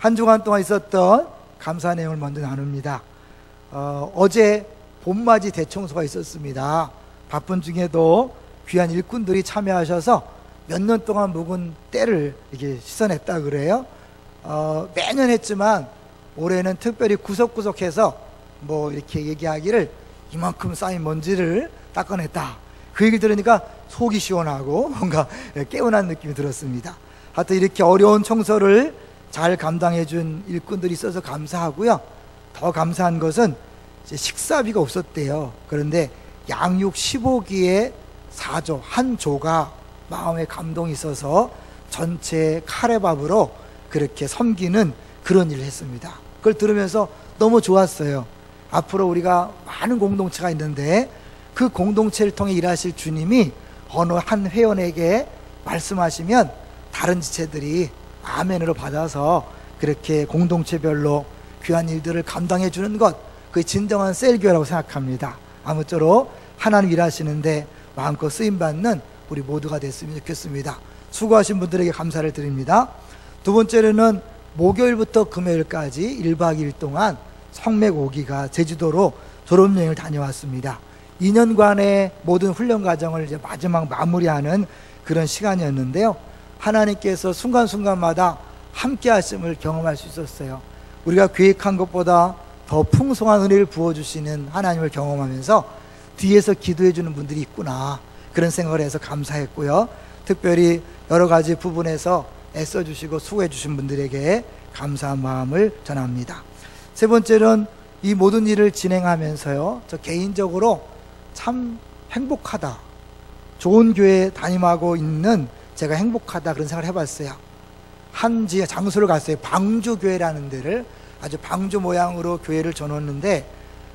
한 주간 동안 있었던 감사 내용을 먼저 나눕니다. 어제 봄맞이 대청소가 있었습니다. 바쁜 중에도 귀한 일꾼들이 참여하셔서 몇 년 동안 묵은 때를 이렇게 씻어냈다 그래요. 매년 했지만 올해는 특별히 구석구석해서 뭐 이렇게 얘기하기를 이만큼 쌓인 먼지를 닦아냈다. 그 얘기를 들으니까 속이 시원하고 뭔가 개운한 느낌이 들었습니다. 하여튼 이렇게 어려운 청소를 잘 감당해 준 일꾼들이 있어서 감사하고요. 더 감사한 것은 이제 식사비가 없었대요. 그런데 양육 15기의 4조, 한 조가 마음에 감동이 있어서 전체 카레밥으로 그렇게 섬기는 그런 일을 했습니다. 그걸 들으면서 너무 좋았어요. 앞으로 우리가 많은 공동체가 있는데 그 공동체를 통해 일하실 주님이 어느 한 회원에게 말씀하시면 다른 지체들이 아멘으로 받아서 그렇게 공동체별로 귀한 일들을 감당해 주는 것, 그게 진정한 셀교회라고 생각합니다. 아무쪼록 하나님 일하시는데 마음껏 쓰임받는 우리 모두가 됐으면 좋겠습니다. 수고하신 분들에게 감사를 드립니다. 두 번째로는 목요일부터 금요일까지 1박 2일 동안 성맥 5기가 제주도로 졸업여행을 다녀왔습니다. 2년간의 모든 훈련 과정을 이제 마지막 마무리하는 그런 시간이었는데요. 하나님께서 순간순간마다 함께 하심을 경험할 수 있었어요. 우리가 계획한 것보다 더 풍성한 은혜를 부어주시는 하나님을 경험하면서 뒤에서 기도해 주는 분들이 있구나, 그런 생각을 해서 감사했고요. 특별히 여러 가지 부분에서 애써주시고 수고해 주신 분들에게 감사한 마음을 전합니다. 세 번째는 이 모든 일을 진행하면서요, 저 개인적으로 참 행복하다, 좋은 교회 담임하고 있는 제가 행복하다, 그런 생각을 해봤어요. 한 장소를 갔어요. 방주교회라는 데를, 아주 방주 모양으로 교회를 져놓았는데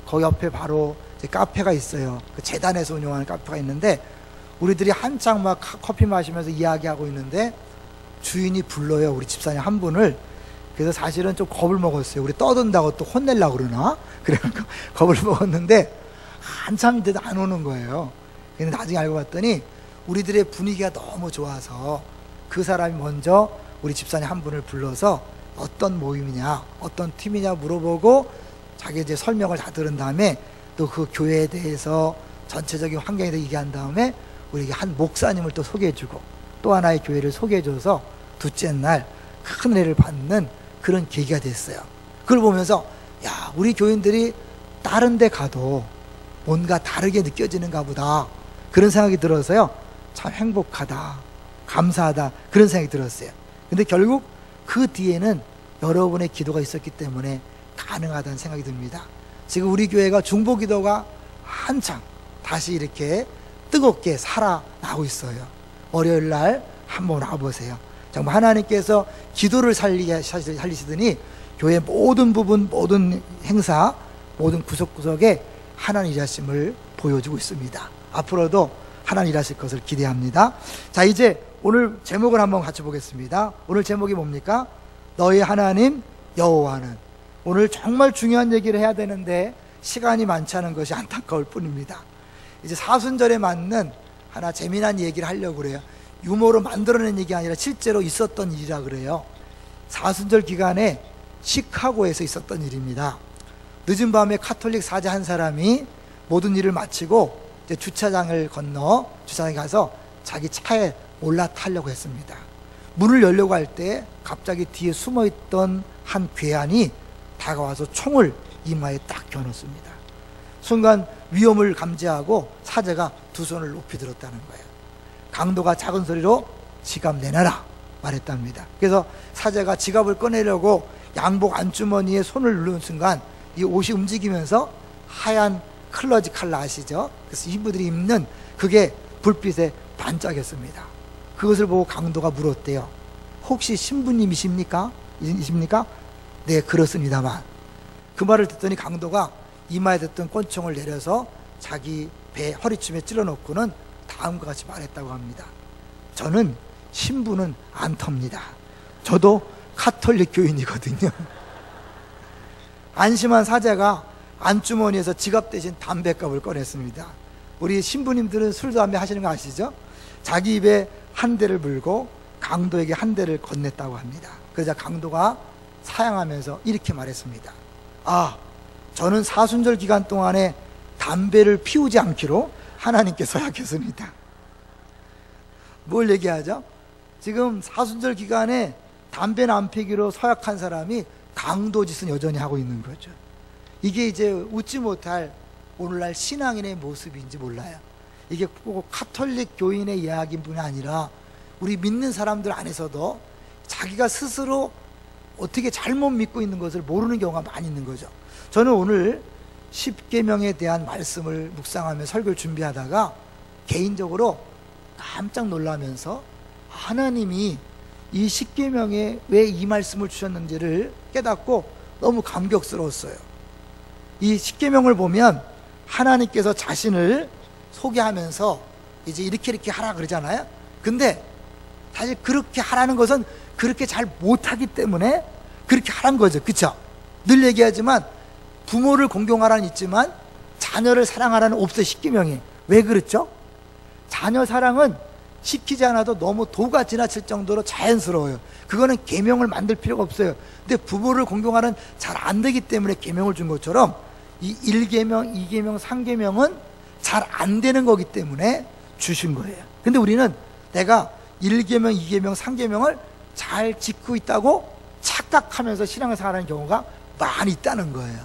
거기 옆에 바로 카페가 있어요. 그 재단에서 운영하는 카페가 있는데 우리들이 한창 막 커피 마시면서 이야기하고 있는데 주인이 불러요, 우리 집사님 한 분을. 그래서 사실은 좀 겁을 먹었어요. 우리 떠든다고 또 혼내려고 그러나? 그래갖고 겁을 먹었는데 한참인데도 안 오는 거예요. 근데 나중에 알고 봤더니 우리들의 분위기가 너무 좋아서 그 사람이 먼저 우리 집사님 한 분을 불러서 어떤 모임이냐, 어떤 팀이냐 물어보고 자기 이제 설명을 다 들은 다음에 또 그 교회에 대해서 전체적인 환경에 대해 얘기한 다음에 우리에게 한 목사님을 또 소개해주고 또 하나의 교회를 소개해줘서 둘째 날 큰 은혜를 받는 그런 계기가 됐어요. 그걸 보면서 야, 우리 교인들이 다른 데 가도 뭔가 다르게 느껴지는가 보다, 그런 생각이 들어서요, 참 행복하다, 감사하다, 그런 생각이 들었어요. 근데 결국 그 뒤에는 여러분의 기도가 있었기 때문에 가능하다는 생각이 듭니다. 지금 우리 교회가 중보기도가 한창 다시 이렇게 뜨겁게 살아나고 있어요. 월요일 날 한번 와보세요. 정말 하나님께서 기도를 살리시더니 교회 모든 부분, 모든 행사, 모든 구석구석에 하나님 일하심을 보여주고 있습니다. 앞으로도 하나님 일하실 것을 기대합니다. 자, 이제 오늘 제목을 한번 같이 보겠습니다. 오늘 제목이 뭡니까? 너희 하나님 여호와는. 오늘 정말 중요한 얘기를 해야 되는데 시간이 많지 않은 것이 안타까울 뿐입니다. 이제 사순절에 맞는 하나 재미난 얘기를 하려고 그래요. 유머로 만들어낸 얘기가 아니라 실제로 있었던 일이라 그래요. 사순절 기간에 시카고에서 있었던 일입니다. 늦은 밤에 카톨릭 사제 한 사람이 모든 일을 마치고 이제 주차장을 건너 주차장에 가서 자기 차에 올라타려고 했습니다. 문을 열려고 할 때 갑자기 뒤에 숨어있던 한 괴한이 다가와서 총을 이마에 딱 겨눴습니다. 순간 위험을 감지하고 사제가 두 손을 높이 들었다는 거예요. 강도가 작은 소리로 지갑 내놔라 말했답니다. 그래서 사제가 지갑을 꺼내려고 양복 안주머니에 손을 누르는 순간 이 옷이 움직이면서 하얀 클러지 칼라 아시죠? 그래서 이분들이 입는 그게 불빛에 반짝였습니다. 그것을 보고 강도가 물었대요. 혹시 신부님이십니까? 네, 그렇습니다만. 그 말을 듣더니 강도가 이마에 댔던 권총을 내려서 자기 배 허리춤에 찔러놓고는 다음과 같이 말했다고 합니다. 저는 신부는 안 텁니다. 저도 카톨릭 교인이거든요. 안심한 사제가 안주머니에서 지갑 대신 담뱃갑을 꺼냈습니다. 우리 신부님들은 술, 담배 하시는 거 아시죠? 자기 입에 한 대를 물고 강도에게 한 대를 건넸다고 합니다. 그러자 강도가 사양하면서 이렇게 말했습니다. 아, 저는 사순절 기간 동안에 담배를 피우지 않기로 하나님께 서약했습니다. 뭘 얘기하죠? 지금 사순절 기간에 담배는 안 피기로 서약한 사람이 강도짓은 여전히 하고 있는 거죠. 이게 이제 웃지 못할 오늘날 신앙인의 모습인지 몰라요. 이게 꼭 카톨릭 교인의 이야기뿐이 아니라 우리 믿는 사람들 안에서도 자기가 스스로 어떻게 잘못 믿고 있는 것을 모르는 경우가 많이 있는 거죠. 저는 오늘 십계명에 대한 말씀을 묵상하며 설교를 준비하다가 개인적으로 깜짝 놀라면서 하나님이 이 십계명에 왜 이 말씀을 주셨는지를 깨닫고 너무 감격스러웠어요. 이 십계명을 보면 하나님께서 자신을 소개하면서 이제 이렇게 하라 그러잖아요. 근데 사실 그렇게 하라는 것은 그렇게 잘 못하기 때문에 그렇게 하라는 거죠. 그쵸? 늘 얘기하지만 부모를 공경하라는 있지만 자녀를 사랑하라는 없어요. 십계명이. 왜 그렇죠? 자녀 사랑은 시키지 않아도 너무 도가 지나칠 정도로 자연스러워요. 그거는 계명을 만들 필요가 없어요. 근데 부모를 공경하는 잘 안 되기 때문에 계명을 준 것처럼 이 1계명, 2계명, 3계명은 잘 안 되는 거기 때문에 주신 거예요. 근데 우리는 내가 1계명, 2계명, 3계명을 잘 지키고 있다고 착각하면서 신앙을 살아가는 경우가 많이 있다는 거예요.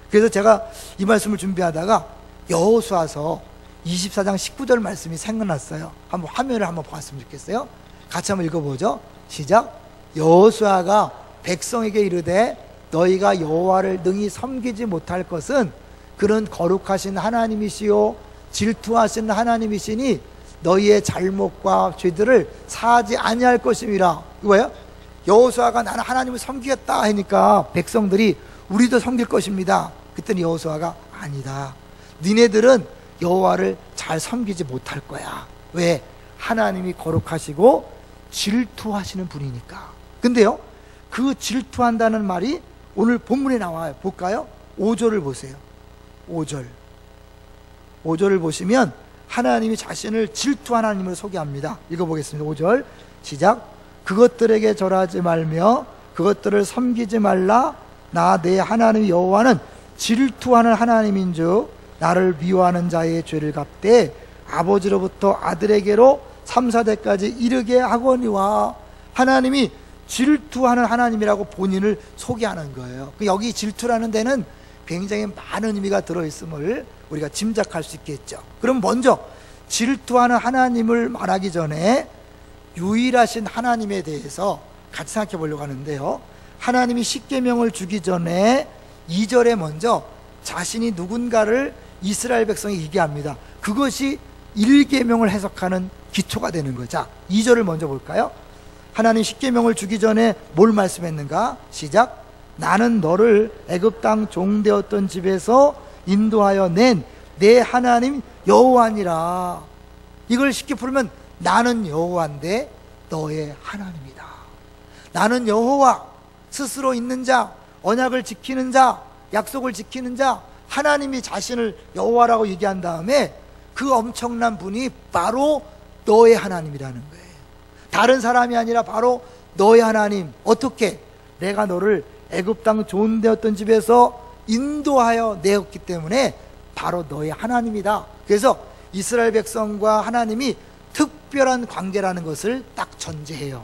그래서 제가 이 말씀을 준비하다가 여호수아서 24장 19절 말씀이 생각났어요. 한번 화면을 한번 보았으면 좋겠어요. 같이 한번 읽어보죠. 시작. 여호수아가 백성에게 이르되 너희가 여호와를 능히 섬기지 못할 것은 그는 거룩하신 하나님이시요 질투하신 하나님이시니 너희의 잘못과 죄들을 사하지 아니할 것임이라. 이거예요. 여호수아가 나는 하나님을 섬기겠다 하니까 백성들이 우리도 섬길 것입니다. 그랬더니 여호수아가 아니다. 니네들은 여호와를 잘 섬기지 못할 거야. 왜? 하나님이 거룩하시고 질투하시는 분이니까. 근데요, 그 질투한다는 말이 오늘 본문에 나와요. 볼까요? 5절을 보세요. 5절을 보시면 하나님이 자신을 질투한 하나님을 소개합니다. 읽어보겠습니다. 5절 시작. 그것들에게 절하지 말며 그것들을 섬기지 말라. 나 내 하나님 여호와는 질투하는 하나님인즉 나를 미워하는 자의 죄를 갚되 아버지로부터 아들에게로 3, 4대까지 이르게 하거니와. 하나님이 질투하는 하나님이라고 본인을 소개하는 거예요. 여기 질투라는 데는 굉장히 많은 의미가 들어있음을 우리가 짐작할 수 있겠죠. 그럼 먼저 질투하는 하나님을 말하기 전에 유일하신 하나님에 대해서 같이 생각해 보려고 하는데요, 하나님이 십계명을 주기 전에 2절에 먼저 자신이 누군가를 이스라엘 백성이 얘기합니다. 그것이 1계명을 해석하는 기초가 되는 거죠. 자, 2절을 먼저 볼까요? 하나님 십계명을 주기 전에 뭘 말씀했는가? 시작. 나는 너를 애굽 땅 종되었던 집에서 인도하여 낸 내 하나님 여호와니라. 이걸 쉽게 풀면 나는 여호와인데 너의 하나님이다. 나는 여호와, 스스로 있는 자, 언약을 지키는 자, 약속을 지키는 자, 하나님이 자신을 여호와라고 얘기한 다음에 그 엄청난 분이 바로 너의 하나님이라는 거예요. 다른 사람이 아니라 바로 너의 하나님. 어떻게? 내가 너를 애굽 땅 종되었던 집에서 인도하여 내었기 때문에 바로 너의 하나님이다. 그래서 이스라엘 백성과 하나님이 특별한 관계라는 것을 딱 전제해요.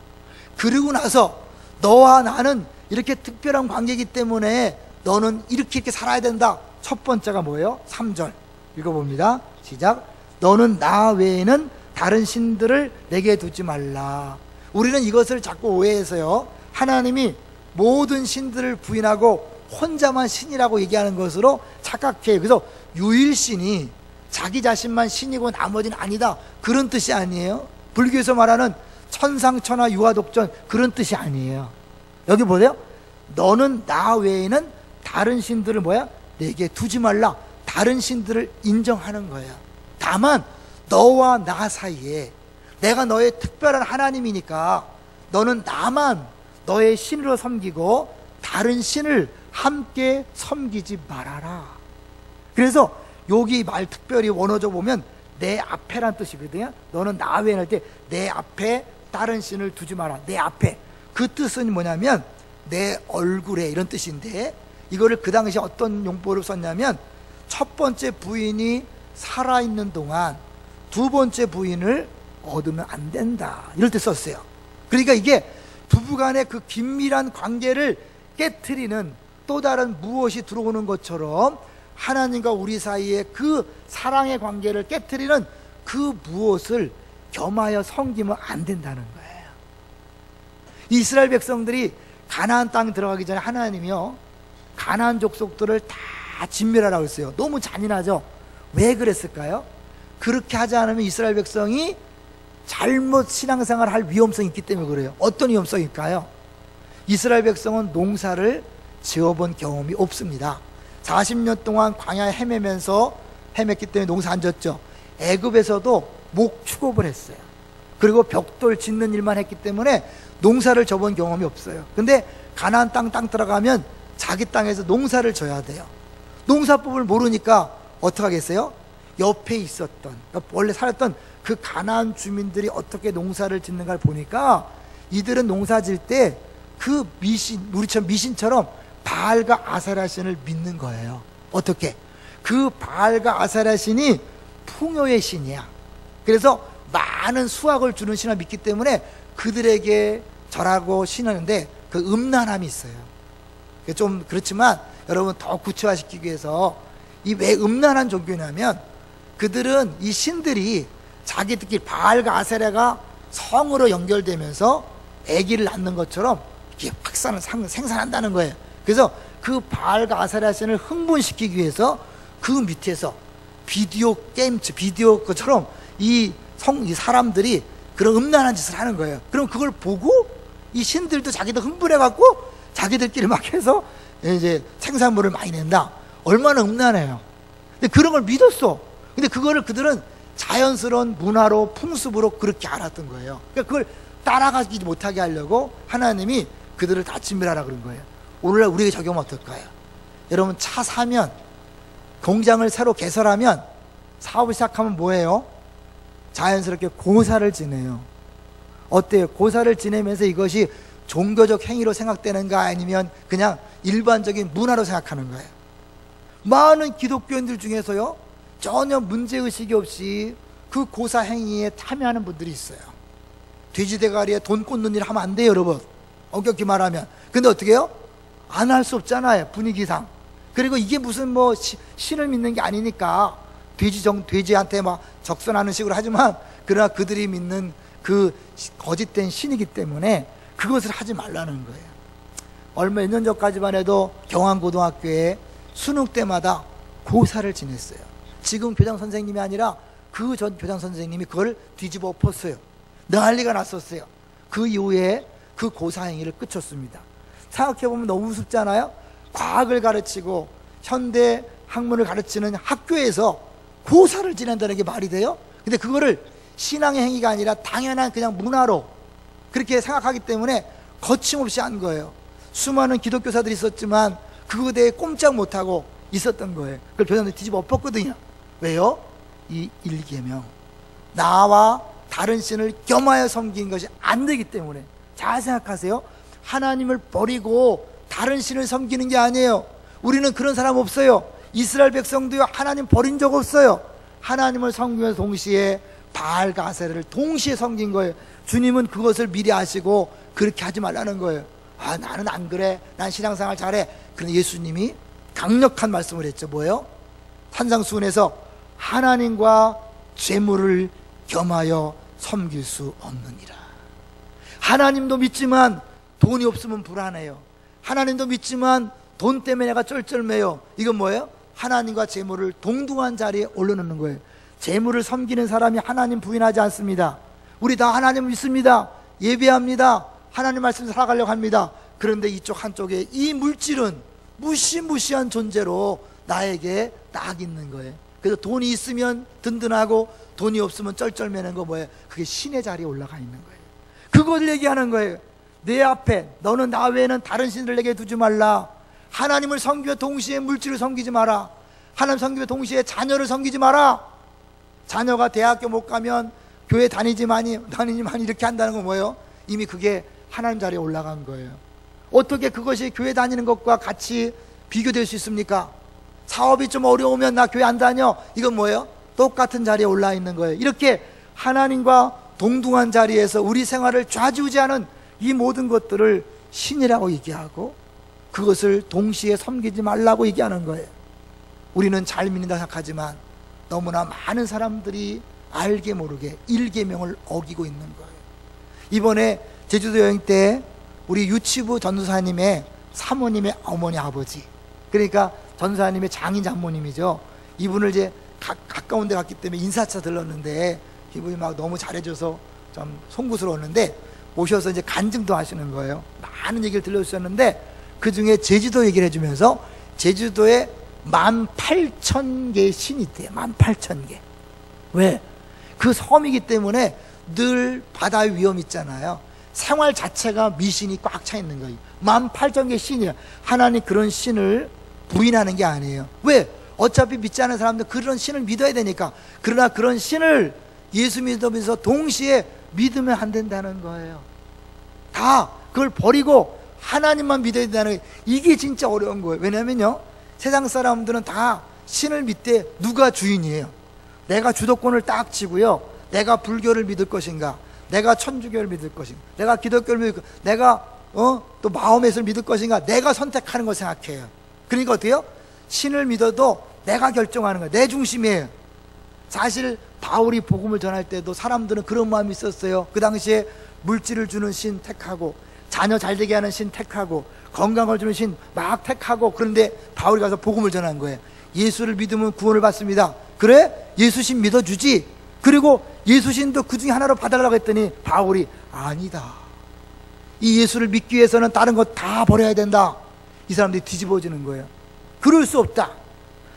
그리고 나서 너와 나는 이렇게 특별한 관계이기 때문에 너는 이렇게 살아야 된다. 첫 번째가 뭐예요? 3절 읽어봅니다. 시작. 너는 나 외에는 다른 신들을 내게 두지 말라. 우리는 이것을 자꾸 오해해서요, 하나님이 모든 신들을 부인하고 혼자만 신이라고 얘기하는 것으로 착각해요. 그래서 유일신이 자기 자신만 신이고 나머지는 아니다, 그런 뜻이 아니에요. 불교에서 말하는 천상천하 유아독전, 그런 뜻이 아니에요. 여기 보세요. 너는 나 외에는 다른 신들을 내게 두지 말라. 다른 신들을 인정하는 거예요. 다만 너와 나 사이에 내가 너의 특별한 하나님이니까 너는 나만 너의 신으로 섬기고 다른 신을 함께 섬기지 말아라. 그래서 여기 말 특별히 원어적 보면 내 앞에란 뜻이거든요. 너는 나 외에 할 때 내 앞에 다른 신을 두지 마라. 내 앞에. 그 뜻은 뭐냐면 내 얼굴에 이런 뜻인데, 이거를 그 당시 어떤 용법으로 썼냐면 첫 번째 부인이 살아있는 동안 두 번째 부인을 얻으면 안 된다, 이럴 때 썼어요. 그러니까 이게 부부간의 그 긴밀한 관계를 깨트리는 또 다른 무엇이 들어오는 것처럼 하나님과 우리 사이에 그 사랑의 관계를 깨트리는 그 무엇을 겸하여 섬기면 안 된다는 거예요. 이스라엘 백성들이 가나안 땅 들어가기 전에 하나님이요, 가나안 족속들을 다 진멸하라고 했어요. 너무 잔인하죠. 왜 그랬을까요? 그렇게 하지 않으면 이스라엘 백성이 잘못 신앙생활 할 위험성이 있기 때문에 그래요. 어떤 위험성일까요? 이스라엘 백성은 농사를 지어본 경험이 없습니다. 40년 동안 광야에 헤맸기 때문에 농사 안 졌죠. 애굽에서도 목 축업을 했어요. 그리고 벽돌 짓는 일만 했기 때문에 농사를 져본 경험이 없어요. 근데 가나안 땅 들어가면 자기 땅에서 농사를 져야 돼요. 농사법을 모르니까 어떡하겠어요? 옆에 있었던, 원래 살았던 그 가나안 주민들이 어떻게 농사를 짓는가를 보니까 이들은 농사 질 때 그 미신, 우리처럼 미신처럼 바알과 아세라 신을 믿는 거예요. 어떻게? 그 바알과 아세라 신이 풍요의 신이야. 그래서 많은 수확을 주는 신을 믿기 때문에 그들에게 절하고 신하는데 그 음란함이 있어요. 좀 그렇지만 여러분 더 구체화시키기 위해서, 이 왜 음란한 종교냐면 그들은 이 신들이 자기들끼리 바알과 아세라가 성으로 연결되면서 아기를 낳는 것처럼 이렇게 확산을 생산한다는 거예요. 그래서 그 바알과 아세라 신을 흥분시키기 위해서 그 밑에서 비디오 것처럼 이 사람들이 그런 음란한 짓을 하는 거예요. 그럼 그걸 보고 이 신들도 자기들 흥분해갖고 자기들끼리 막 해서 이제 생산물을 많이 낸다. 얼마나 음란해요. 근데 그런 걸 믿었어. 근데 그거를 그들은 자연스러운 문화로, 풍습으로 그렇게 알았던 거예요. 그러니까 그걸 따라가지 못하게 하려고 하나님이 그들을 다 진멸하라 그런 거예요. 오늘날 우리에게 적용하면 어떨까요? 여러분, 차 사면, 공장을 새로 개설하면, 사업을 시작하면 뭐예요? 자연스럽게 고사를 지내요. 어때요? 고사를 지내면서 이것이 종교적 행위로 생각되는가, 아니면 그냥 일반적인 문화로 생각하는 거예요? 많은 기독교인들 중에서요, 전혀 문제의식이 없이 그 고사 행위에 참여하는 분들이 있어요. 돼지 대가리에 돈 꽂는 일 하면 안 돼요, 여러분. 엄격히 말하면. 근데 어떻게 해요? 안 할 수 없잖아요, 분위기상. 그리고 이게 무슨 뭐 신을 믿는 게 아니니까 돼지한테 막 적선하는 식으로 하지만, 그러나 그들이 믿는 그 거짓된 신이기 때문에 그것을 하지 말라는 거예요. 얼마 몇 년 전까지만 해도 경안고등학교에 수능 때마다 고사를 지냈어요. 지금 교장 선생님이 아니라 그 전 교장 선생님이 그걸 뒤집어 엎었어요. 난리가 났었어요. 그 이후에 그 고사 행위를 끝쳤습니다. 생각해보면 너무 우습잖아요. 과학을 가르치고 현대 학문을 가르치는 학교에서 고사를 지낸다는 게 말이 돼요? 근데 그거를 신앙의 행위가 아니라 당연한 그냥 문화로 그렇게 생각하기 때문에 거침없이 한 거예요. 수많은 기독교사들이 있었지만 그거에 대해 꼼짝 못하고 있었던 거예요. 그걸 교장들이 뒤집어 엎었거든요. 왜요? 이 일계명, 나와 다른 신을 겸하여 섬긴 것이 안 되기 때문에. 잘 생각하세요. 하나님을 버리고 다른 신을 섬기는 게 아니에요. 우리는 그런 사람 없어요. 이스라엘 백성도요, 하나님 버린 적 없어요. 하나님을 섬기면서 동시에 바알과 아세라를 동시에 섬긴 거예요. 주님은 그것을 미리 아시고 그렇게 하지 말라는 거예요. 아, 나는 안 그래, 난 신앙생활 잘해. 그런데 예수님이 강력한 말씀을 했죠. 뭐예요? 산상수훈에서 하나님과 재물을 겸하여 섬길 수 없느니라. 하나님도 믿지만 돈이 없으면 불안해요. 하나님도 믿지만 돈 때문에 내가 쩔쩔매요. 이건 뭐예요? 하나님과 재물을 동등한 자리에 올려놓는 거예요. 재물을 섬기는 사람이 하나님 부인하지 않습니다. 우리 다 하나님 믿습니다. 예배합니다. 하나님 말씀 살아가려고 합니다. 그런데 이쪽 한쪽에 이 물질은 무시무시한 존재로 나에게 딱 있는 거예요. 그래서 돈이 있으면 든든하고 돈이 없으면 쩔쩔매는 거 뭐예요? 그게 신의 자리에 올라가 있는 거예요. 그걸 얘기하는 거예요. 내 앞에 너는 나 외에는 다른 신을 내게 두지 말라. 하나님을 섬기며 동시에 물질을 섬기지 마라. 하나님 섬기며 동시에 자녀를 섬기지 마라. 자녀가 대학교 못 가면 교회 다니지만이 이렇게 한다는 건 뭐예요? 이미 그게 하나님 자리에 올라간 거예요. 어떻게 그것이 교회 다니는 것과 같이 비교될 수 있습니까? 사업이 좀 어려우면 나 교회 안 다녀. 이건 뭐예요? 똑같은 자리에 올라 있는 거예요. 이렇게 하나님과 동등한 자리에서 우리 생활을 좌지우지하는 이 모든 것들을 신이라고 얘기하고 그것을 동시에 섬기지 말라고 얘기하는 거예요. 우리는 잘 믿는다 생각하지만 너무나 많은 사람들이 알게 모르게 일계명을 어기고 있는 거예요. 이번에 제주도 여행 때 우리 유치부 전도사님의 사모님의 어머니 아버지, 그러니까 전도사님의 장인 장모님이죠. 이분을 이제 가까운 데 갔기 때문에 인사차 들렀는데 이분이 막 너무 잘해줘서 좀 송구스러웠는데 오셔서 이제 간증도 하시는 거예요. 많은 얘기를 들려주셨는데 그 중에 제주도 얘기를 해주면서 제주도에 18,000개의 신이 있대요. 18,000개. 왜? 그 섬이기 때문에 늘 바다의 위험 있잖아요. 생활 자체가 미신이 꽉 차 있는 거예요. 18,000개의 신이에요. 하나님 그런 신을 부인하는 게 아니에요. 왜? 어차피 믿지 않는 사람들 그런 신을 믿어야 되니까. 그러나 그런 신을 예수 믿으면서 동시에 믿으면 안 된다는 거예요. 다 그걸 버리고 하나님만 믿어야 된다는 거예요. 이게 진짜 어려운 거예요. 왜냐면요, 세상 사람들은 다 신을 믿되 누가 주인이에요? 내가 주도권을 딱 쥐고요, 내가 불교를 믿을 것인가, 내가 천주교를 믿을 것인가, 내가 기독교를 믿을 것인가, 내가 또 마호메트를 믿을 것인가, 내가 선택하는 걸 생각해요. 그러니까 어때요? 신을 믿어도 내가 결정하는 거예요. 내 중심이에요. 사실 바울이 복음을 전할 때도 사람들은 그런 마음이 있었어요. 그 당시에 물질을 주는 신 택하고, 자녀 잘되게 하는 신 택하고, 건강을 주는 신 막 택하고, 그런데 바울이 가서 복음을 전한 거예요. 예수를 믿으면 구원을 받습니다. 그래? 예수신 믿어주지. 그리고 예수신도 그 중에 하나로 받아달라고 했더니 바울이 아니다, 이 예수를 믿기 위해서는 다른 것 다 버려야 된다. 이 사람들이 뒤집어지는 거예요. 그럴 수 없다.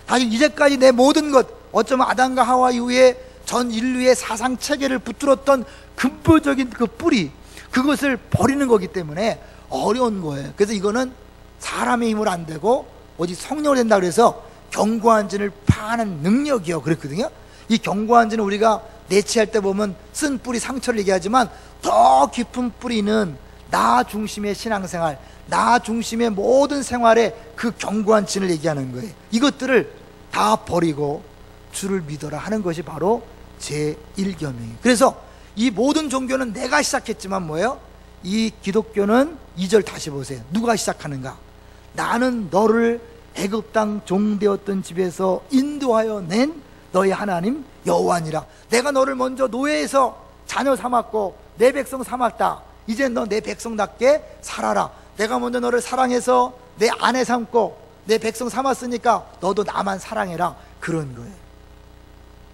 사실 이제까지 내 모든 것, 어쩌면 아담과 하와 이후에 전 인류의 사상 체계를 붙들었던 근본적인 그 뿌리, 그것을 버리는 거기 때문에 어려운 거예요. 그래서 이거는 사람의 힘으로 안 되고 오직 성령으로 된다. 그래서 견고한 진을 파는 능력이요 그랬거든요. 이 견고한 진은 우리가 내치할 때 보면 쓴 뿌리 상처를 얘기하지만 더 깊은 뿌리는 나 중심의 신앙생활, 나 중심의 모든 생활에 그 견고한 진을 얘기하는 거예요. 이것들을 다 버리고 주를 믿어라 하는 것이 바로 제1계명이에요. 그래서 이 모든 종교는 내가 시작했지만 뭐예요? 이 기독교는 2절 다시 보세요. 누가 시작하는가? 나는 너를 애굽 땅 종되었던 집에서 인도하여 낸 너의 하나님 여호와니라. 내가 너를 먼저 노예에서 자녀 삼았고 내 백성 삼았다. 이제 너 내 백성답게 살아라. 내가 먼저 너를 사랑해서 내 아내 삼고 내 백성 삼았으니까 너도 나만 사랑해라. 그런 거예요.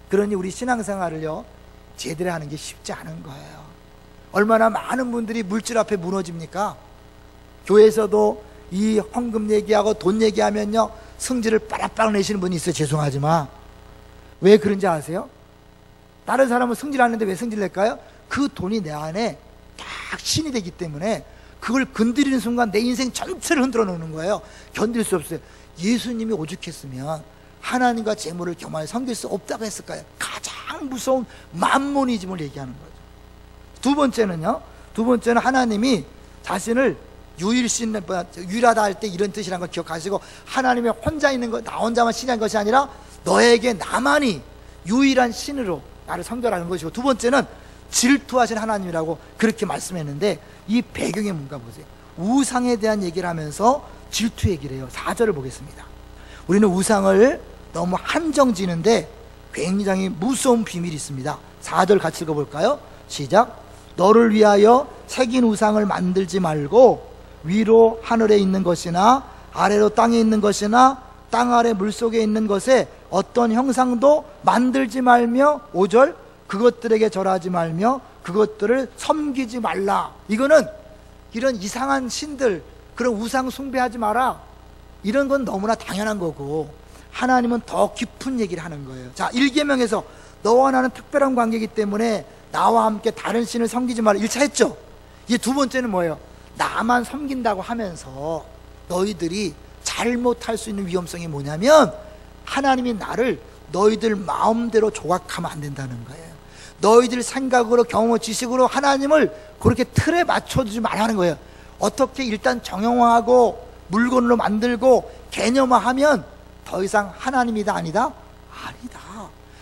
그러니 우리 신앙생활을요 제대로 하는 게 쉽지 않은 거예요. 얼마나 많은 분들이 물질 앞에 무너집니까? 교회에서도 이 헌금 얘기하고 돈 얘기하면요 성질을 빠락빠락 내시는 분이 있어요. 죄송하지만 왜 그런지 아세요? 다른 사람은 성질 안 내는데 왜 성질 낼까요? 그 돈이 내 안에 딱 신이 되기 때문에 그걸 건드리는 순간 내 인생 전체를 흔들어 놓는 거예요. 견딜 수 없어요. 예수님이 오죽했으면 하나님과 재물을 겸하여 섬길 수 없다고 했을까요? 가장 무서운 만모니즘을 얘기하는 거죠. 두 번째는요, 두 번째는 하나님이 자신을 유일신, 유일하다 할 때 이런 뜻이라는 걸 기억하시고, 하나님의 혼자 있는 것, 나 혼자만 신한 것이 아니라 너에게 나만이 유일한 신으로 나를 섬겨라는 것이고, 두 번째는 질투하신 하나님이라고 그렇게 말씀했는데, 이 배경이 뭔가 보세요. 우상에 대한 얘기를 하면서 질투 얘기를 해요. 4절을 보겠습니다. 우리는 우상을 너무 한정 지는데 굉장히 무서운 비밀이 있습니다. 4절 같이 읽어볼까요? 시작. 너를 위하여 새긴 우상을 만들지 말고 위로 하늘에 있는 것이나 아래로 땅에 있는 것이나 땅 아래 물속에 있는 것에 어떤 형상도 만들지 말며, 5절, 그것들에게 절하지 말며 그것들을 섬기지 말라. 이거는 이런 이상한 신들, 그런 우상 숭배하지 마라, 이런 건 너무나 당연한 거고, 하나님은 더 깊은 얘기를 하는 거예요. 자, 1계명에서 너와 나는 특별한 관계이기 때문에 나와 함께 다른 신을 섬기지 마라 1차 했죠. 이제 두 번째는 뭐예요? 나만 섬긴다고 하면서 너희들이 잘못할 수 있는 위험성이 뭐냐면, 하나님이 나를 너희들 마음대로 조각하면 안 된다는 거예요. 너희들 생각으로, 경험, 지식으로 하나님을 그렇게 틀에 맞춰주지 말라는 거예요. 어떻게 일단 정형화하고 물건으로 만들고 개념화하면 더 이상 하나님이다 아니다? 아니다.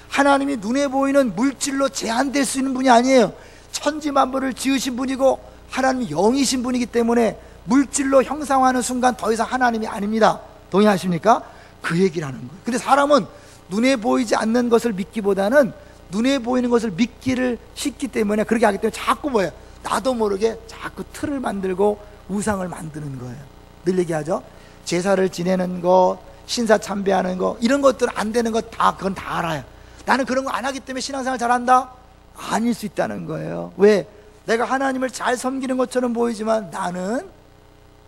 하나님이 눈에 보이는 물질로 제한될 수 있는 분이 아니에요. 천지만물을 지으신 분이고 하나님이 영이신 분이기 때문에 물질로 형상화하는 순간 더 이상 하나님이 아닙니다. 동의하십니까? 그 얘기를 하는 거예요. 근데 사람은 눈에 보이지 않는 것을 믿기보다는 눈에 보이는 것을 믿기를 쉽기 때문에 그렇게 하기 때문에 자꾸 뭐예요? 나도 모르게 자꾸 틀을 만들고 우상을 만드는 거예요. 늘 얘기하죠. 제사를 지내는 것, 신사 참배하는 것, 이런 것들 안 되는 것 다 그건 다 알아요. 나는 그런 거 안 하기 때문에 신앙생활 잘한다? 아닐 수 있다는 거예요. 왜? 내가 하나님을 잘 섬기는 것처럼 보이지만 나는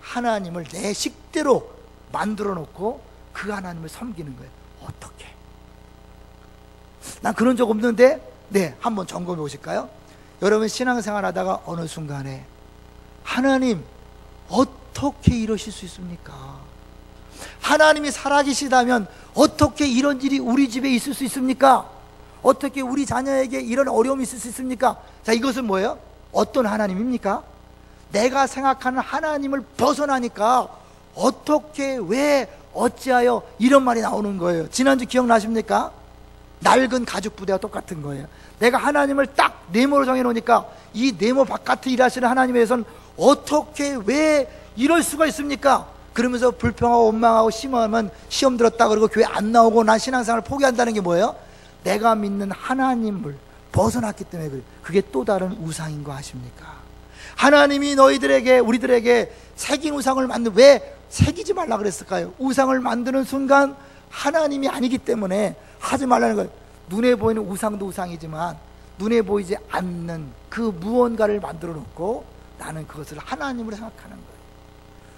하나님을 내 식대로 만들어 놓고 그 하나님을 섬기는 거예요. 어떻게? 난 그런 적 없는데, 네, 한번 점검해 보실까요? 여러분 신앙생활 하다가 어느 순간에 하나님 어떻게 이러실 수 있습니까? 하나님이 살아계시다면 어떻게 이런 일이 우리 집에 있을 수 있습니까? 어떻게 우리 자녀에게 이런 어려움이 있을 수 있습니까? 자, 이것은 뭐예요? 어떤 하나님입니까? 내가 생각하는 하나님을 벗어나니까 어떻게, 왜, 어찌하여 이런 말이 나오는 거예요. 지난주 기억나십니까? 낡은 가죽 부대와 똑같은 거예요. 내가 하나님을 딱 네모로 정해놓으니까 이 네모 바깥에 일하시는 하나님에 대해서는 어떻게, 왜 이럴 수가 있습니까? 그러면서 불평하고 원망하고 심하면 시험 들었다 그러고 교회 안 나오고 난 신앙생활을 포기한다는 게 뭐예요? 내가 믿는 하나님을 벗어났기 때문에 그래요. 그게 또 다른 우상인 거 아십니까? 하나님이 너희들에게, 우리들에게 새긴 우상을 만든, 왜 새기지 말라 그랬을까요? 우상을 만드는 순간 하나님이 아니기 때문에 하지 말라는 거예요. 눈에 보이는 우상도 우상이지만 눈에 보이지 않는 그 무언가를 만들어 놓고 나는 그것을 하나님으로 생각하는 거예요.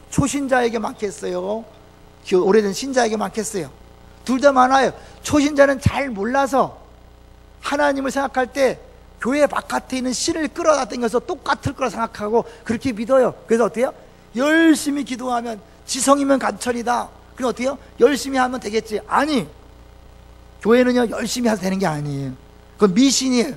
초신자에게 많겠어요? 오래된 신자에게 많겠어요? 둘 다 많아요. 초신자는 잘 몰라서 하나님을 생각할 때 교회 바깥에 있는 신을 끌어다 당겨서 똑같을 거라 생각하고 그렇게 믿어요. 그래서 어때요? 열심히 기도하면 지성이면 간천이다. 그럼 어때요? 열심히 하면 되겠지. 아니, 교회는요 열심히 해서 되는 게 아니에요. 그건 미신이에요.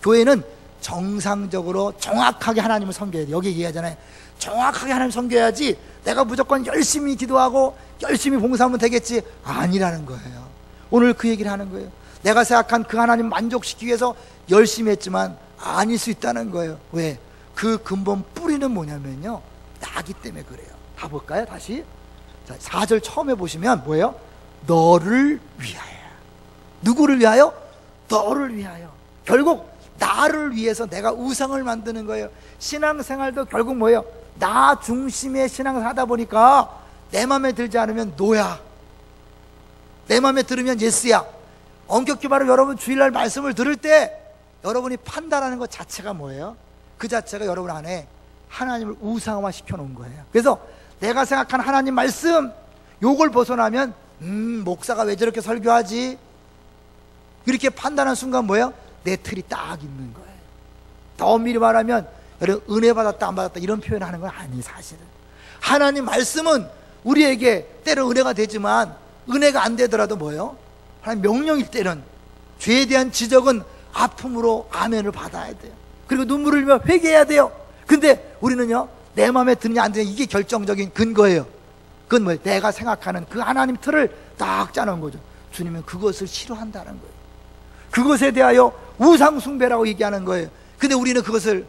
교회는 정상적으로 정확하게 하나님을 섬겨야 돼요. 여기 얘기하잖아요. 정확하게 하나님 섬겨야지 내가 무조건 열심히 기도하고 열심히 봉사하면 되겠지, 아니라는 거예요. 오늘 그 얘기를 하는 거예요. 내가 생각한 그 하나님 만족시키기 위해서 열심히 했지만 아닐 수 있다는 거예요. 왜? 그 근본 뿌리는 뭐냐면요, 나기 때문에 그래요. 다 볼까요? 다시. 자, 4절 처음에 보시면 뭐예요? 너를 위하여. 누구를 위하여? 너를 위하여. 결국 나를 위해서 내가 우상을 만드는 거예요. 신앙생활도 결국 뭐예요? 나 중심의 신앙을 하다 보니까 내 마음에 들지 않으면 노야, 내 마음에 들으면 예스야. 엄격히 말하면 여러분 주일날 말씀을 들을 때 여러분이 판단하는 것 자체가 뭐예요? 그 자체가 여러분 안에 하나님을 우상화 시켜놓은 거예요. 그래서 내가 생각한 하나님 말씀 요걸 벗어나면 목사가 왜 저렇게 설교하지? 이렇게 판단하는 순간 뭐예요? 내 틀이 딱 있는 거예요. 더 엄밀히 말하면 여러분 은혜 받았다 안 받았다 이런 표현을 하는 건 아니에요. 사실은 하나님 말씀은 우리에게 때로 은혜가 되지만 은혜가 안 되더라도 뭐예요? 하나님 명령일 때는 죄에 대한 지적은 아픔으로 아멘을 받아야 돼요. 그리고 눈물을 흘리며 회개해야 돼요. 근데 우리는요 내 마음에 드느냐 안 드느냐 이게 결정적인 근거예요. 그건 뭐예요? 내가 생각하는 그 하나님 틀을 딱 짜놓은 거죠. 주님은 그것을 싫어한다는 거예요. 그것에 대하여 우상숭배라고 얘기하는 거예요. 근데 우리는 그것을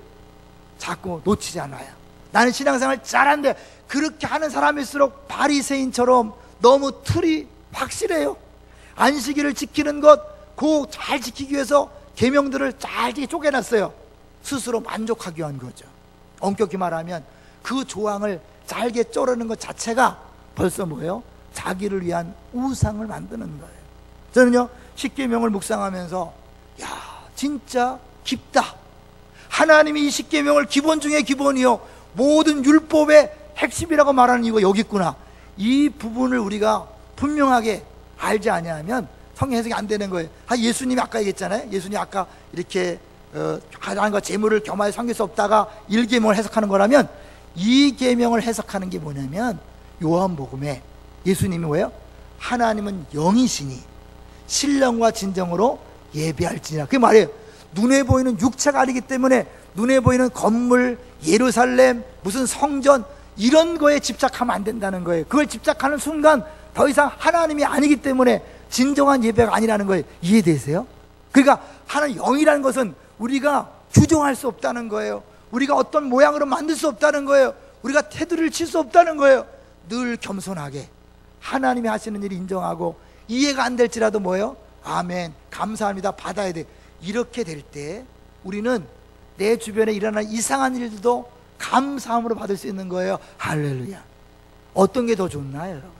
자꾸 놓치지 않아요. 나는 신앙생활 잘하는데 그렇게 하는 사람일수록 바리새인처럼 너무 틀이 확실해요. 안식일을 지키는 것 그 잘 지키기 위해서 계명들을 잘 쪼개놨어요. 스스로 만족하기 위한 거죠. 엄격히 말하면 그 조항을 잘게 쪼르는 것 자체가 벌써 뭐예요? 자기를 위한 우상을 만드는 거예요. 저는요 십계명을 묵상하면서 야 진짜 깊다. 하나님이 이 십계명을 기본 중에 기본이요 모든 율법의 핵심이라고 말하는 이유가 여기 있구나. 이 부분을 우리가 분명하게 알지 아니하면 성경 해석이 안 되는 거예요. 예수님이 아까 얘기했잖아요. 예수님이 아까 이렇게 하나님과 재물을 겸하여 섬길 수 없다가 1계명을 해석하는 거라면 2계명을 해석하는 게 뭐냐면 요한복음에 예수님이 뭐예요? 하나님은 영이시니 신령과 진정으로 예배할지니라. 그게 말이에요. 눈에 보이는 육체가 아니기 때문에 눈에 보이는 건물, 예루살렘, 무슨 성전 이런 거에 집착하면 안 된다는 거예요. 그걸 집착하는 순간 더 이상 하나님이 아니기 때문에 진정한 예배가 아니라는 거예요. 이해되세요? 그러니까 하나님 영이라는 것은 우리가 규정할 수 없다는 거예요. 우리가 어떤 모양으로 만들 수 없다는 거예요. 우리가 테두리를 칠 수 없다는 거예요. 늘 겸손하게 하나님이 하시는 일 인정하고, 이해가 안 될지라도 뭐예요? 아멘, 감사합니다, 받아야 돼. 이렇게 될 때 우리는 내 주변에 일어나는 이상한 일들도 감사함으로 받을 수 있는 거예요. 할렐루야. 어떤 게 더 좋나요, 여러분?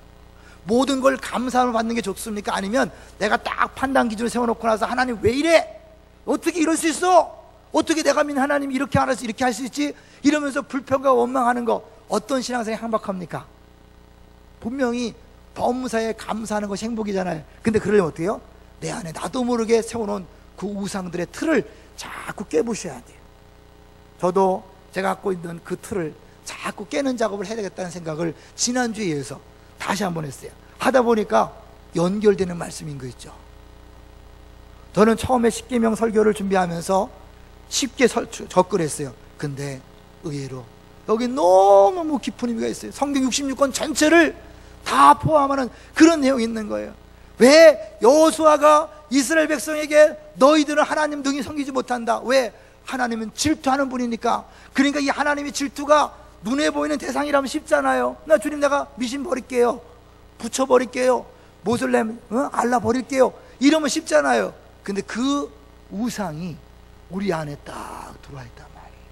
모든 걸 감사함으로 받는 게 좋습니까? 아니면 내가 딱 판단 기준을 세워놓고 나서 하나님 왜 이래? 어떻게 이럴 수 있어? 어떻게 내가 믿는 하나님이 이렇게 알아서 이렇게 할 수 있지? 이러면서 불평과 원망하는 거, 어떤 신앙생활이 행복합니까? 분명히 범사에 감사하는 것이 행복이잖아요. 근데 그러려면 어떻게 해요? 내 안에 나도 모르게 세워놓은 그 우상들의 틀을 자꾸 깨부셔야 돼요. 저도 제가 갖고 있는 그 틀을 자꾸 깨는 작업을 해야 되겠다는 생각을 지난주에 이어서 다시 한번 했어요. 하다 보니까 연결되는 말씀인 거 있죠. 저는 처음에 십계명 설교를 준비하면서 쉽게 접근했어요. 근데 의외로 여기 너무 깊은 의미가 있어요. 성경 66권 전체를 다 포함하는 그런 내용이 있는 거예요. 왜 여호수아가 이스라엘 백성에게 너희들은 하나님 등이 섬기지 못한다? 왜? 하나님은 질투하는 분이니까. 그러니까 이 하나님의 질투가 눈에 보이는 대상이라면 쉽잖아요. 나 주님, 내가 미신 버릴게요, 붙여버릴게요, 모슬렘 알라 버릴게요, 이러면 쉽잖아요. 근데 그 우상이 우리 안에 딱 들어와 있단 말이에요.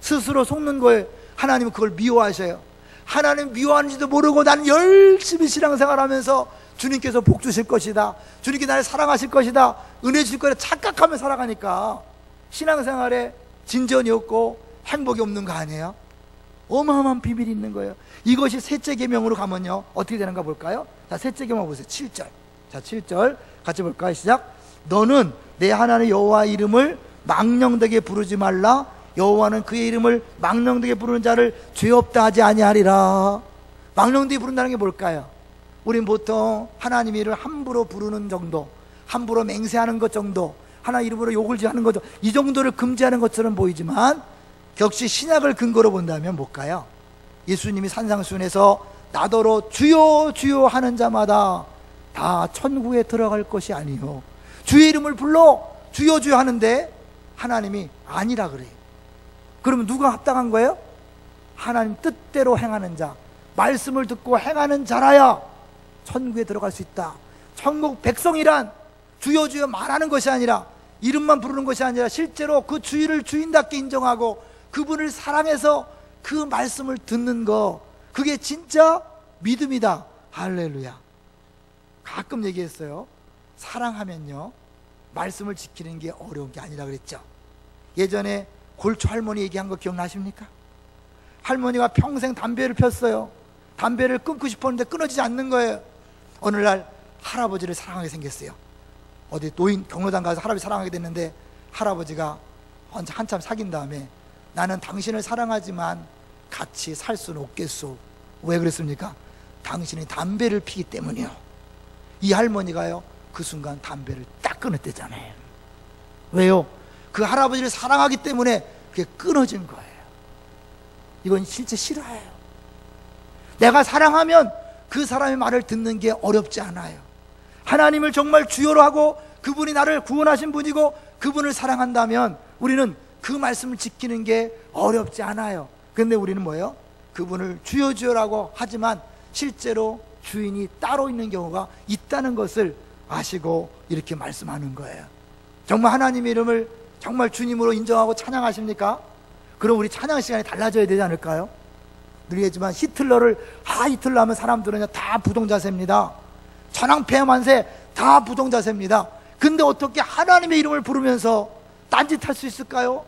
스스로 속는 거예요. 하나님은 그걸 미워하셔요. 하나님 미워하는지도 모르고 나는 열심히 신앙생활하면서 주님께서 복 주실 것이다, 주님께 나를 사랑하실 것이다, 은혜 주실 거다 착각하며 살아가니까 신앙생활에 진전이 없고 행복이 없는 거 아니에요? 어마어마한 비밀이 있는 거예요. 이것이 셋째 계명으로 가면요 어떻게 되는가 볼까요? 자, 셋째 계명 보세요. 7절. 자, 7절 같이 볼까요? 시작. 너는 내 하나님 여호와 이름을 망령되게 부르지 말라. 여호와는 그의 이름을 망령되게 부르는 자를 죄 없다 하지 아니하리라. 망령되게 부른다는 게 뭘까요? 우린 보통 하나님 이름을 함부로 부르는 정도, 함부로 맹세하는 것 정도, 하나님 이름으로 욕을 지하는 것, 이 정도를 금지하는 것처럼 보이지만 역시 신약을 근거로 본다면 뭘까요? 예수님이 산상수훈에서 나더러 주여 주여 하는 자마다 다 천국에 들어갈 것이 아니요, 주의 이름을 불러 주여 주여 하는데 하나님이 아니라 그래요. 그러면 누가 합당한 거예요? 하나님 뜻대로 행하는 자, 말씀을 듣고 행하는 자라야 천국에 들어갈 수 있다. 천국 백성이란 주여 주여 말하는 것이 아니라, 이름만 부르는 것이 아니라 실제로 그 주인을 주인답게 인정하고 그분을 사랑해서 그 말씀을 듣는 거, 그게 진짜 믿음이다. 할렐루야. 가끔 얘기했어요. 사랑하면요 말씀을 지키는 게 어려운 게 아니라 그랬죠. 예전에 골초 할머니 얘기한 거 기억나십니까? 할머니가 평생 담배를 폈어요. 담배를 끊고 싶었는데 끊어지지 않는 거예요. 어느 날 할아버지를 사랑하게 생겼어요. 어디 노인 경로당 가서 할아버지 사랑하게 됐는데, 할아버지가 한참 사귄 다음에 나는 당신을 사랑하지만 같이 살 수는 없겠소. 왜 그랬습니까? 당신이 담배를 피기 때문이요. 이 할머니가요 그 순간 담배를 딱 끊었대잖아요. 왜요? 그 할아버지를 사랑하기 때문에 그게 끊어진 거예요. 이건 실제 실화예요. 내가 사랑하면 그 사람의 말을 듣는 게 어렵지 않아요. 하나님을 정말 주요로 하고 그분이 나를 구원하신 분이고 그분을 사랑한다면 우리는 그 말씀을 지키는 게 어렵지 않아요. 근데 우리는 뭐예요? 그분을 주여 주여라고 하지만 실제로 주인이 따로 있는 경우가 있다는 것을 아시고 이렇게 말씀하는 거예요. 정말 하나님의 이름을 정말 주님으로 인정하고 찬양하십니까? 그럼 우리 찬양 시간이 달라져야 되지 않을까요? 늘 얘기지만 히틀러를 히틀러 하면 사람들은 다 부동자세입니다. 천황폐하 만세 다 부동자세입니다. 근데 어떻게 하나님의 이름을 부르면서 딴짓할 수 있을까요?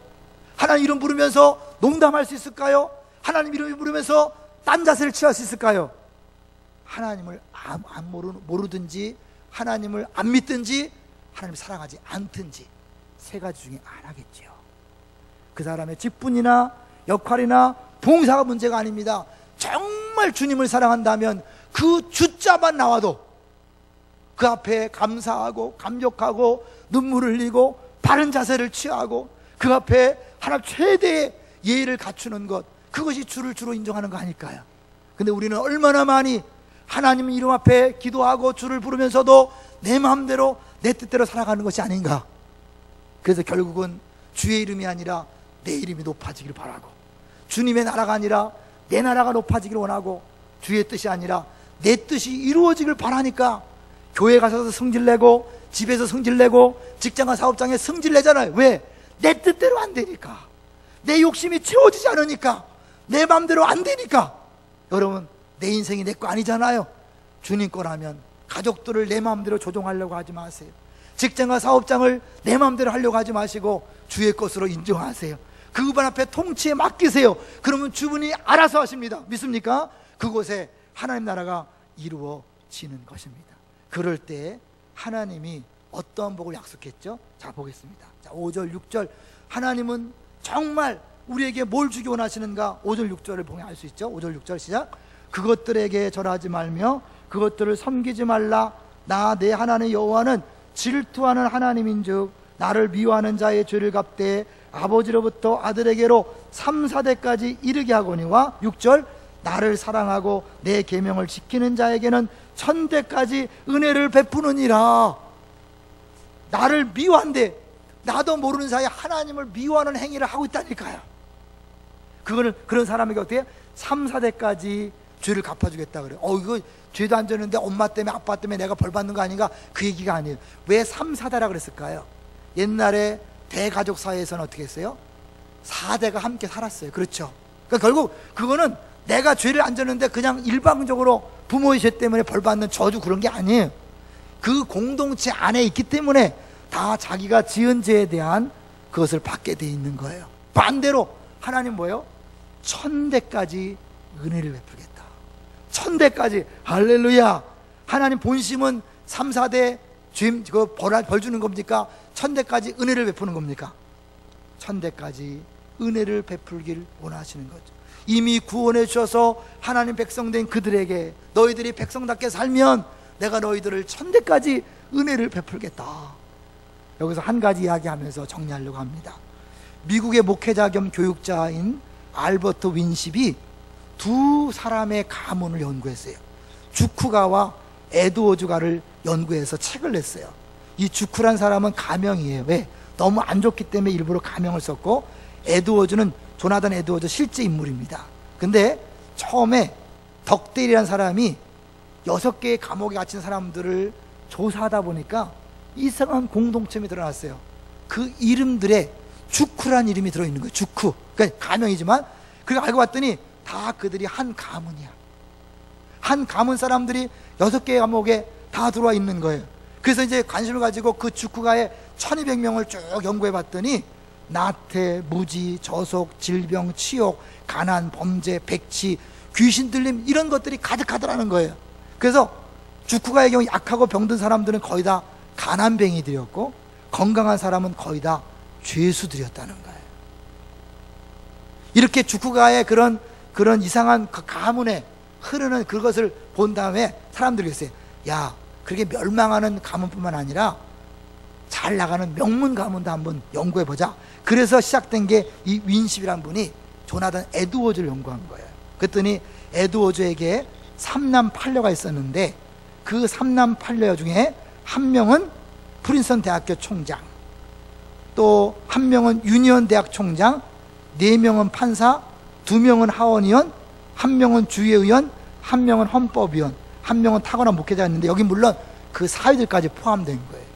하나님 이름 부르면서 농담할 수 있을까요? 하나님 이름을 부르면서 딴 자세를 취할 수 있을까요? 하나님을 모르든지 하나님을 안 믿든지 하나님을 사랑하지 않든지 세 가지 중에 안 하겠죠. 그 사람의 직분이나 역할이나 봉사가 문제가 아닙니다. 정말 주님을 사랑한다면 그 주자만 나와도 그 앞에 감사하고 감격하고 눈물을 흘리고 바른 자세를 취하고 그 앞에 하나님 최대의 예의를 갖추는 것, 그것이 주를 주로 인정하는 거 아닐까요? 근데 우리는 얼마나 많이 하나님 이름 앞에 기도하고 주를 부르면서도 내 마음대로 내 뜻대로 살아가는 것이 아닌가. 그래서 결국은 주의 이름이 아니라 내 이름이 높아지기를 바라고, 주님의 나라가 아니라 내 나라가 높아지기를 원하고, 주의 뜻이 아니라 내 뜻이 이루어지길 바라니까 교회 가서도 성질내고, 집에서 성질내고, 직장과 사업장에 성질내잖아요. 왜? 내 뜻대로 안 되니까, 내 욕심이 채워지지 않으니까, 내 마음대로 안 되니까. 여러분, 내 인생이 내 거 아니잖아요. 주님 거라면 가족들을 내 마음대로 조종하려고 하지 마세요. 직장과 사업장을 내 마음대로 하려고 하지 마시고 주의 것으로 인정하세요. 그분 앞에 통치에 맡기세요. 그러면 주분이 알아서 하십니다. 믿습니까? 그곳에 하나님 나라가 이루어지는 것입니다. 그럴 때 하나님이 어떠한 복을 약속했죠? 자, 보겠습니다. 자, 5절 6절. 하나님은 정말 우리에게 뭘 주기 원하시는가? 5절 6절을 보면 알 수 있죠. 5절 6절 시작. 그것들에게 절하지 말며 그것들을 섬기지 말라. 나 내 하나님 여호와는 질투하는 하나님인즉 나를 미워하는 자의 죄를 갚되 아버지로부터 아들에게로 3, 4대까지 이르게 하거니와 6절. 나를 사랑하고 내 계명을 지키는 자에게는 1000대까지 은혜를 베푸느니라. 나를 미워한대. 나도 모르는 사이에 하나님을 미워하는 행위를 하고 있다니까요. 그거는 그런 사람에게 어떻게 3, 4대까지 죄를 갚아주겠다 그래요. 이거 죄도 안 졌는데 엄마 때문에 아빠 때문에 내가 벌 받는 거 아닌가? 그 얘기가 아니에요. 왜 3, 4대라 그랬을까요? 옛날에 대가족 사회에서는 어떻게 했어요? 4대가 함께 살았어요. 그렇죠? 그러니까 결국 그거는 내가 죄를 안 졌는데 그냥 일방적으로 부모의 죄 때문에 벌 받는 저주, 그런 게 아니에요. 그 공동체 안에 있기 때문에 다 자기가 지은 죄에 대한 그것을 받게 돼 있는 거예요. 반대로 하나님 뭐예요? 1000대까지 은혜를 베풀겠다. 1000대까지. 할렐루야. 하나님 본심은 3, 4대 벌 주는 겁니까? 1000대까지 은혜를 베푸는 겁니까? 1000대까지 은혜를 베풀길 원하시는 거죠. 이미 구원해 주셔서 하나님 백성 된 그들에게 너희들이 백성답게 살면 내가 너희들을 1000대까지 은혜를 베풀겠다. 여기서 한 가지 이야기하면서 정리하려고 합니다. 미국의 목회자 겸 교육자인 알버트 윈십이 두 사람의 가문을 연구했어요. 주쿠가와 에드워즈가를 연구해서 책을 냈어요. 이 주쿠란 사람은 가명이에요. 왜? 너무 안 좋기 때문에 일부러 가명을 썼고, 에드워즈는 조나단 에드워즈 실제 인물입니다. 근데 처음에 덕데일이라는 사람이 6개의 감옥에 갇힌 사람들을 조사하다 보니까 이상한 공동점이 드러났어요. 그 이름들에 주쿠란 이름이 들어있는 거예요. 주쿠. 그러니까 가명이지만, 그리고 알고 봤더니 다 그들이 한 가문이야. 한 가문 사람들이 6개의 감옥에 다 들어와 있는 거예요. 그래서 이제 관심을 가지고 그 주쿠가의 1200명을 쭉 연구해 봤더니 나태, 무지, 저속, 질병, 치욕, 가난, 범죄, 백치, 귀신 들림, 이런 것들이 가득하더라는 거예요. 그래서 주쿠가의 경우 약하고 병든 사람들은 거의 다 가난뱅이들이었고, 건강한 사람은 거의 다 죄수들이었다는 거예요. 이렇게 주쿠가의 그런 이상한 그 가문에 흐르는 그것을 본 다음에 사람들이 그랬어요. 야, 그렇게 멸망하는 가문뿐만 아니라 잘 나가는 명문 가문도 한번 연구해보자. 그래서 시작된 게 이 윈십이라는 분이 조나단 에드워즈를 연구한 거예요. 그랬더니 에드워즈에게 3남 8녀가 있었는데 그 3남 8녀 중에 한 명은 프린스턴 대학교 총장, 또 한 명은 유니언 대학 총장, 4명은 판사, 2명은 하원의원, 1명은 주의의원, 1명은 헌법위원, 1명은 타고난 목회자였는데 여기 물론 그 사회들까지 포함된 거예요.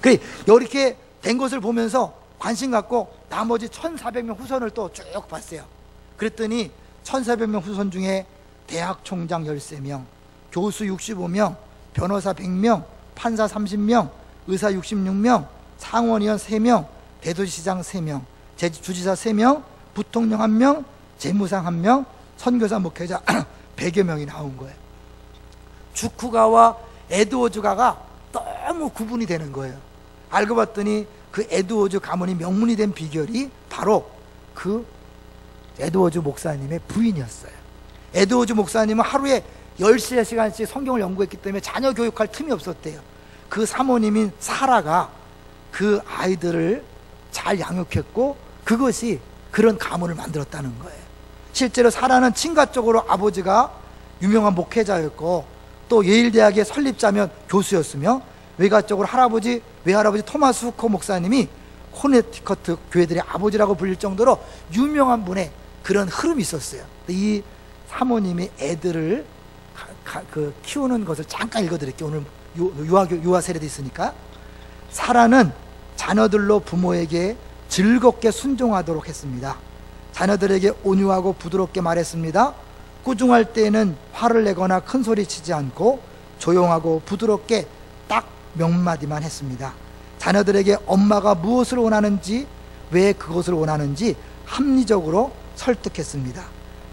그래, 이렇게 된 것을 보면서 관심 갖고 나머지 1400명 후손을 또 쭉 봤어요. 그랬더니 1400명 후손 중에 대학 총장 13명, 교수 65명, 변호사 100명, 판사 30명, 의사 66명, 상원의원 3명, 대도시장 3명, 주지사 3명, 부통령 1명, 재무상 1명, 선교사 목회자 100여 명이 나온 거예요. 주쿠가와 에드워즈가가 너무 구분이 되는 거예요. 알고 봤더니 그 에드워즈 가문이 명문이 된 비결이 바로 그 에드워즈 목사님의 부인이었어요. 에드워즈 목사님은 하루에 13시간씩 성경을 연구했기 때문에 자녀 교육할 틈이 없었대요. 그 사모님인 사라가 그 아이들을 잘 양육했고 그것이 그런 가문을 만들었다는 거예요. 실제로 사라는 친가 쪽으로 아버지가 유명한 목회자였고 또 예일대학의 설립자면 교수였으며 외가 쪽으로 외할아버지 토마스 후커 목사님이 코네티커트 교회들의 아버지라고 불릴 정도로 유명한 분의 그런 흐름이 있었어요. 이 사모님이 애들을 키우는 것을 잠깐 읽어드릴게요. 오늘 유아 세례도 있으니까. 사라는 자녀들로 부모에게 즐겁게 순종하도록 했습니다. 자녀들에게 온유하고 부드럽게 말했습니다. 꾸중할 때에는 화를 내거나 큰 소리 치지 않고 조용하고 부드럽게 딱 몇 마디만 했습니다. 자녀들에게 엄마가 무엇을 원하는지, 왜 그것을 원하는지 합리적으로 설득했습니다.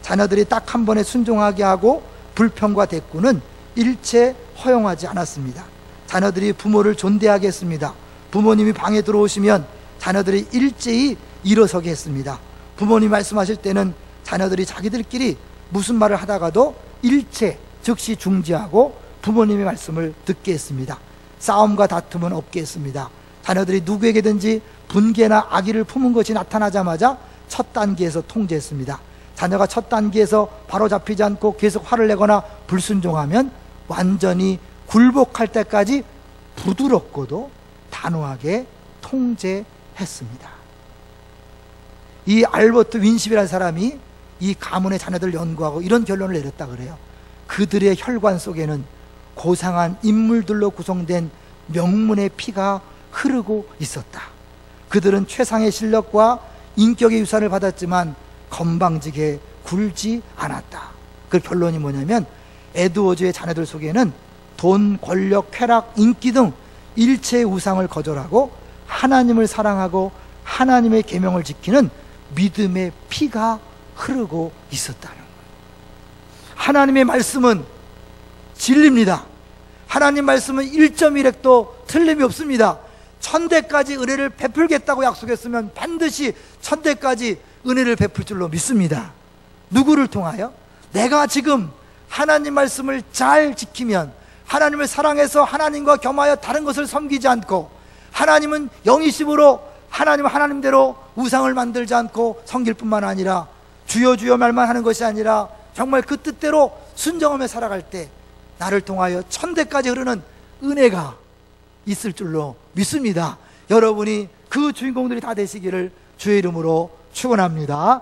자녀들이 딱 한 번에 순종하게 하고 불평과 대꾸는 일체 허용하지 않았습니다. 자녀들이 부모를 존대하게 했습니다. 부모님이 방에 들어오시면 자녀들이 일제히 일어서게 했습니다. 부모님 말씀하실 때는 자녀들이 자기들끼리 무슨 말을 하다가도 일체 즉시 중지하고 부모님의 말씀을 듣게 했습니다. 싸움과 다툼은 없게 했습니다. 자녀들이 누구에게든지 분개나 악의를 품은 것이 나타나자마자 첫 단계에서 통제했습니다. 자녀가 첫 단계에서 바로 잡히지 않고 계속 화를 내거나 불순종하면 완전히 굴복할 때까지 부드럽고도 단호하게 통제했습니다. 이 알버트 윈십이라는 사람이 이 가문의 자녀들을 연구하고 이런 결론을 내렸다 그래요. 그들의 혈관 속에는 고상한 인물들로 구성된 명문의 피가 흐르고 있었다. 그들은 최상의 실력과 인격의 유산을 받았지만 건방지게 굴지 않았다. 그 결론이 뭐냐면 에드워즈의 자녀들 속에는 돈, 권력, 쾌락, 인기 등 일체의 우상을 거절하고 하나님을 사랑하고 하나님의 계명을 지키는 믿음의 피가 흐르고 있었다는 거예요. 하나님의 말씀은 진리입니다. 하나님 말씀은 1.1핵도 틀림이 없습니다. 1000대까지 은혜를 베풀겠다고 약속했으면 반드시 1000대까지 은혜를 베풀 줄로 믿습니다. 누구를 통하여? 내가 지금 하나님 말씀을 잘 지키면, 하나님을 사랑해서 하나님과 겸하여 다른 것을 섬기지 않고, 하나님은 영이심으로 하나님은 하나님대로 우상을 만들지 않고 섬길 뿐만 아니라 주여 주여 말만 하는 것이 아니라 정말 그 뜻대로 순종하며 살아갈 때 나를 통하여 1000대까지 흐르는 은혜가 있을 줄로 믿습니다. 여러분이 그 주인공들이 다 되시기를 주의 이름으로 축원합니다.